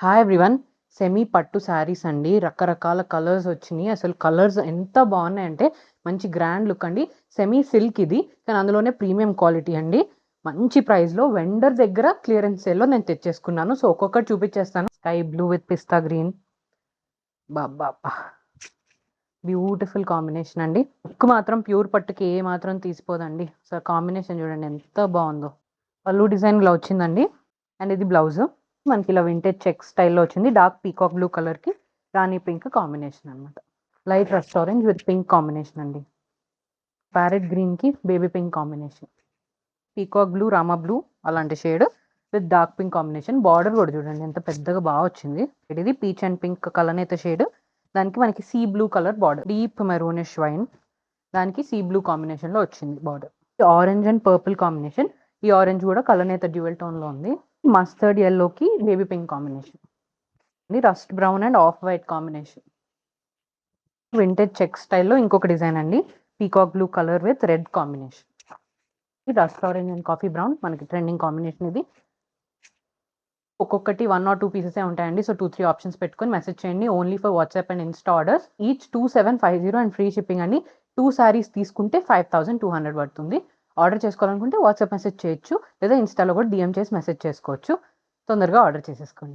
Hi everyone. Semi పట్టు శారీస్ అండి. రకరకాల కలర్స్ వచ్చినాయి. అసలు కలర్స్ ఎంత బాగున్నాయంటే మంచి గ్రాండ్ లుక్ అండి. సెమీ సిల్క్ ఇది, కానీ అందులోనే ప్రీమియం క్వాలిటీ అండి. మంచి ప్రైస్లో వెండర్ దగ్గర క్లియరెన్స్ సేల్లో నేను తెచ్చేసుకున్నాను. సో ఒక్కొక్కటి చూపించేస్తాను. Sky blue with pista green, Baba beautiful combination అండి. లుక్ మాత్రం ప్యూర్ పట్టుకి ఏ మాత్రం తీసిపోదండి. సో కాంబినేషన్ చూడండి ఎంత బాగుందో. పళ్ళు డిజైన్ ఇలా వచ్చిందండి. అండ్ ఇది బ్లౌజ్ మనకి ఇలా వింటేజ్ చెక్ స్టైల్లో వచ్చింది. డార్క్ పీకాక్ బ్లూ కలర్కి రాణి పింక్ కాంబినేషన్ అనమాట. Light rust orange with pink combination అండి. ప్యారెట్ గ్రీన్కి baby pink combination. Peacock blue, రామా బ్లూ అలాంటి shade with dark pink combination. Border కూడా చూడండి ఎంత పెద్దగా బాగా వచ్చింది. ఇది పీచ్ అండ్ పింక్ కలనేత షేడ్. దానికి మనకి sea blue colour border. Deep maroonish wine, దానికి సీ బ్లూ కాంబినేషన్లో వచ్చింది border. Orange and purple combination. ఈ ఆరెంజ్ కూడా కలనేత డ్యూయల్ టోన్లో ఉంది. మస్టర్డ్ ఎల్లోకి బేబీ పింక్ కాంబినేషన్. ఇది rust brown and off white combination. Vintage check స్టైల్లో ఇంకొక డిజైన్ అండి. Peacock blue colour with red combination. ఇది rust orange and coffee brown మనకి ట్రెండింగ్ కాంబినేషన్. ఇది ఒక్కొక్కటి 1 or 2 పీసెసే ఉంటాయండి. సో 2-3 ఆప్షన్స్ పెట్టుకొని మెసేజ్ చేయండి. Only for WhatsApp and Insta orders. Each 2750 and free shipping అండి. 2 సారీస్ తీసుకుంటే 5200 పడుతుంది. ఆర్డర్ చేసుకోవాలనుకుంటే వాట్సాప్ మెసేజ్ చేయొచ్చు, లేదా ఇన్స్టాలో కూడా డిఎం చేసి మెసేజ్ చేసుకోవచ్చు. తొందరగా ఆర్డర్ చేసేసుకోండి.